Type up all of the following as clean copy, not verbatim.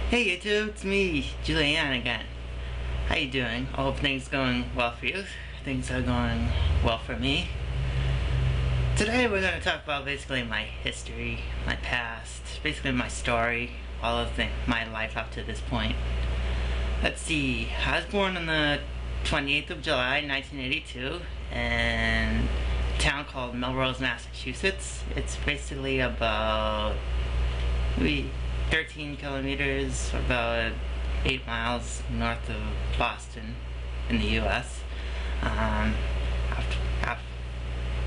Hey YouTube, it's me, Julian again. How you doing? I hope things going well for you. Things are going well for me. Today we're going to talk about basically my history, my past, basically my story, all of my life up to this point. Let's see, I was born on the 28th of July, 1982, in a town called Melrose, Massachusetts. It's basically about maybe 13 kilometers, about 8 miles north of Boston in the US.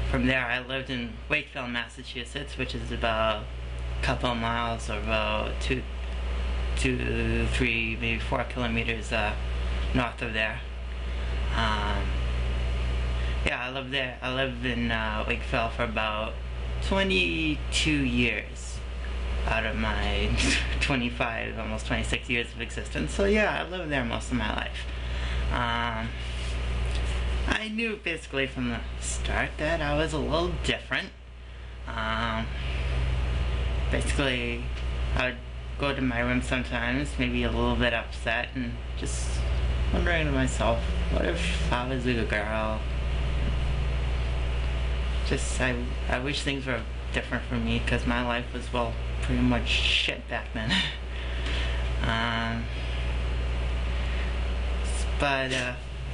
From there I lived in Wakefield, Massachusetts, which is about a couple miles, or about 2, 3, maybe 4 kilometers north of there. Yeah, I lived there. I lived in Wakefield for about 22 years out of my 25, almost 26 years of existence. So yeah, I lived there most of my life. I knew basically from the start that I was a little different. Basically, I would go to my room sometimes, maybe a little bit upset, and just wondering to myself, what if I was a good girl? I wish things were different for me, because my life was, well, pretty much shit back then. But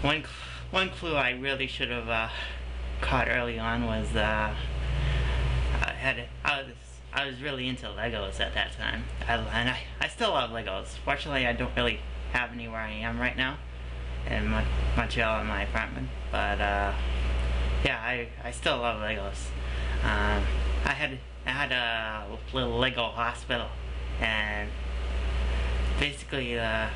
one clue I really should have caught early on was I was really into Legos at that time, and I still love Legos. Fortunately, I don't really have any where I am right now in Montreal in my apartment, but yeah, I still love Legos. I had a little Lego hospital, and basically I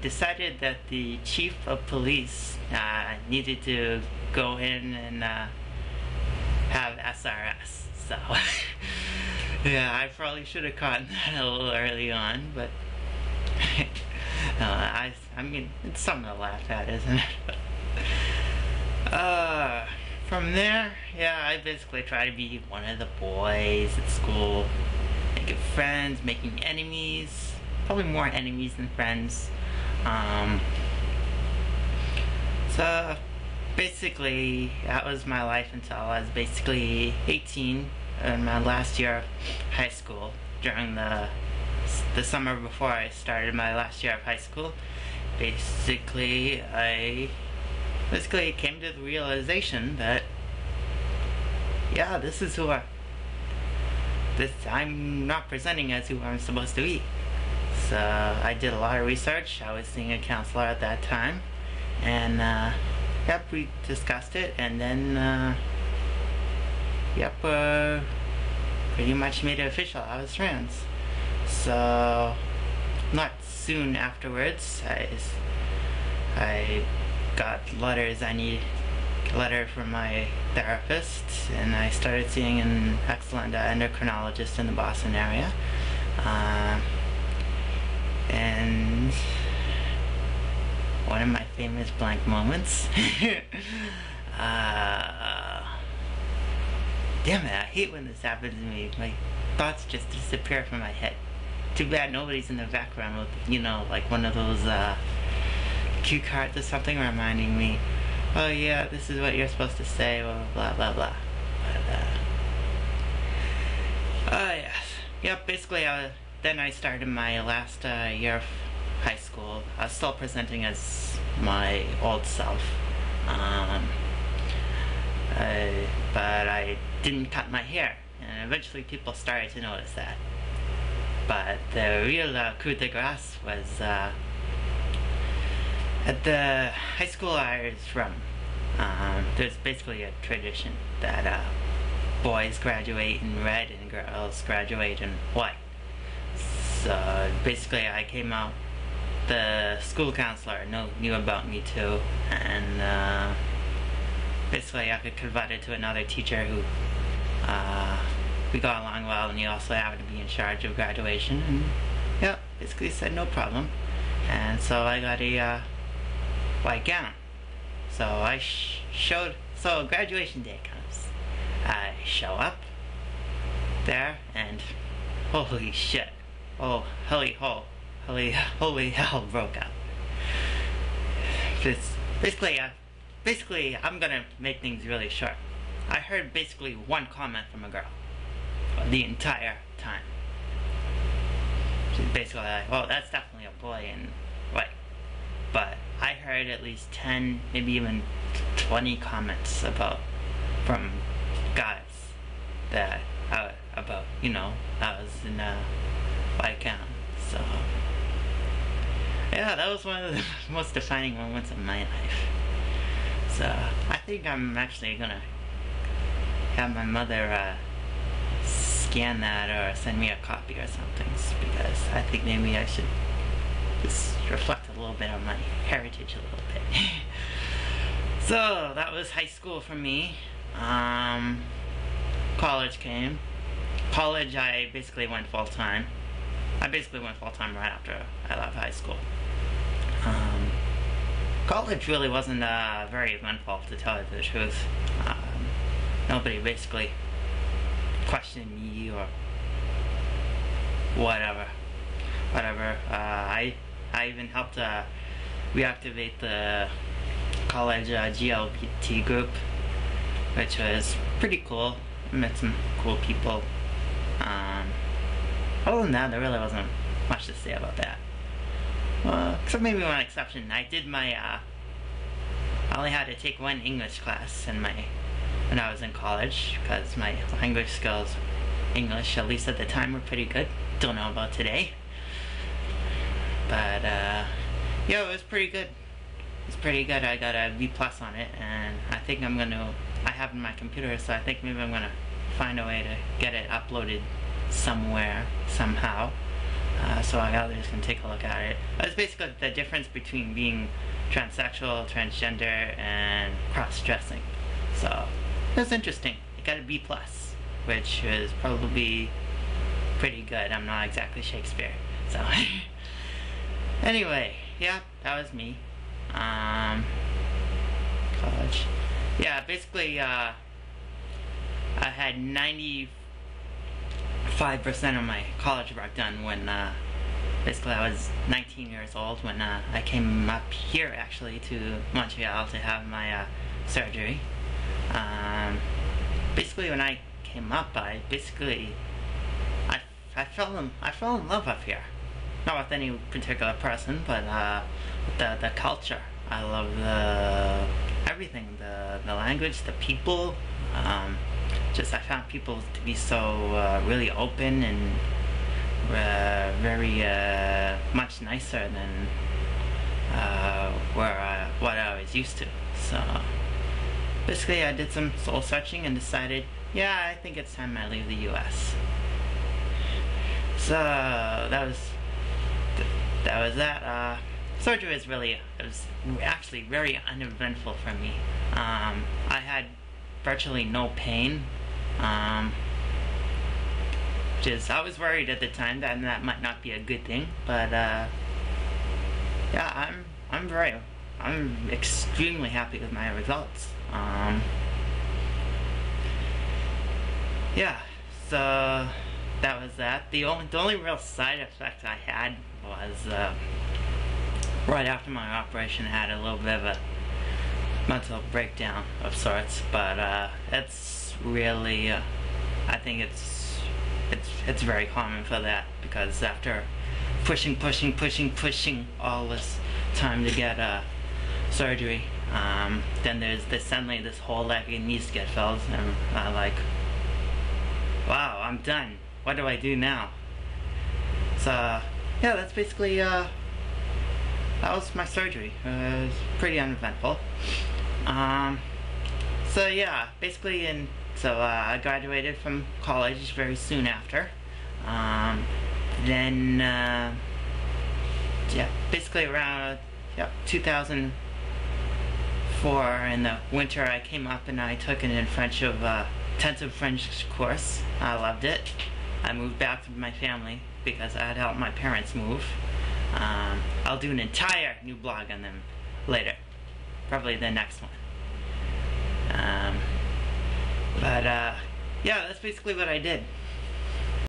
decided that the chief of police needed to go in and have SRS. So yeah, I probably should have caught that a little early on, but I mean, it's something to laugh at, isn't it? From there, yeah, I basically try to be one of the boys at school, making friends, making enemies, probably more enemies than friends. So basically, that was my life until I was basically 18 in my last year of high school. During the summer before I started my last year of high school, basically I came to the realization that, yeah, this is who I'm not presenting as who I'm supposed to be. So I did a lot of research. I was seeing a counselor at that time, and yep, we discussed it, and then yep, pretty much made it official. I was trans. So not soon afterwards, I got letters. I need a letter from my therapist, and I started seeing an excellent endocrinologist in the Boston area. And one of my famous blank moments. Damn it, I hate when this happens to me. My thoughts just disappear from my head. Too bad nobody's in the background with, you know, like one of those cue cards or something reminding me, oh yeah, this is what you're supposed to say, blah blah blah. But yes, yep, basically then I started my last year of high school. I was still presenting as my old self, but I didn't cut my hair, and eventually people started to notice that. But the real coup de grace was at the high school I was from. There's basically a tradition that boys graduate in red and girls graduate in white. So basically I came out, the school counselor knew about me too, and basically I could confide it to another teacher who we got along well, and he also happened to be in charge of graduation, and yeah, basically said no problem. And so I got a white gown. So so graduation day comes. I show up there, and holy shit. Oh, holy hell broke out. Just, basically, I'm gonna make things really short. I heard basically one comment from a girl the entire time. She's basically like, oh, that's definitely a boy, and right. But I heard at least 10, maybe even 20 comments from guys that about, I was in white gown. So yeah, that was one of the most defining moments of my life. So I think I'm actually gonna have my mother scan that or send me a copy or something, because I think maybe I should just reflect a little bit on my heritage a little bit. So that was high school for me. College came. College, I basically went full-time. I basically went full-time right after I left high school. College really wasn't very eventful, to tell you the truth. Nobody basically questioned me or whatever. I even helped reactivate the college GLBT group, which was pretty cool. I met some cool people. Other than that, there really wasn't much to say about that. Except maybe one exception. I did my, I only had to take one English class when I was in college, because my language skills, English, at least at the time, were pretty good. Don't know about today. But, yeah, it was pretty good. It's pretty good. I got a B+ on it, and I think I have it in my computer, so I think maybe I'm gonna find a way to get it uploaded somewhere, somehow, so others can take a look at it. It's basically the difference between being transsexual, transgender, and cross-dressing. So, it was interesting. It got a B+, which is probably pretty good. I'm not exactly Shakespeare, so... Anyway, yeah, that was me. College. Yeah, basically, I had 95% of my college work done when, basically I was 19 years old when, I came up here, actually, to Montreal to have my, surgery. Basically, when I came up, I fell in love up here. Not with any particular person, but with the culture. I love everything, the language, the people. I found people to be so really open and very much nicer than what I was used to. So basically, I did some soul searching and decided, yeah, I think it's time I leave the U.S. So that was that. Surgery was actually very uneventful for me. I had virtually no pain. I was worried at the time that might not be a good thing, but yeah, I'm extremely happy with my results. Yeah, so that was that. The only real side effect I had was right after my operation, I had a little bit of a mental breakdown of sorts, but it's really I think it's very common for that, because after pushing all this time to get surgery, then there's suddenly this hole that needs to get filled, and I'm like, wow, I'm done. What do I do now? So yeah, that's basically that was my surgery. It was pretty uneventful. So yeah, basically, I graduated from college very soon after. Then yeah, basically around 2004 in the winter, I came up and I took an intensive French course. I loved it. I moved back to my family because I had helped my parents move. I'll do an entire new blog on them later, probably the next one. But yeah, that's basically what I did.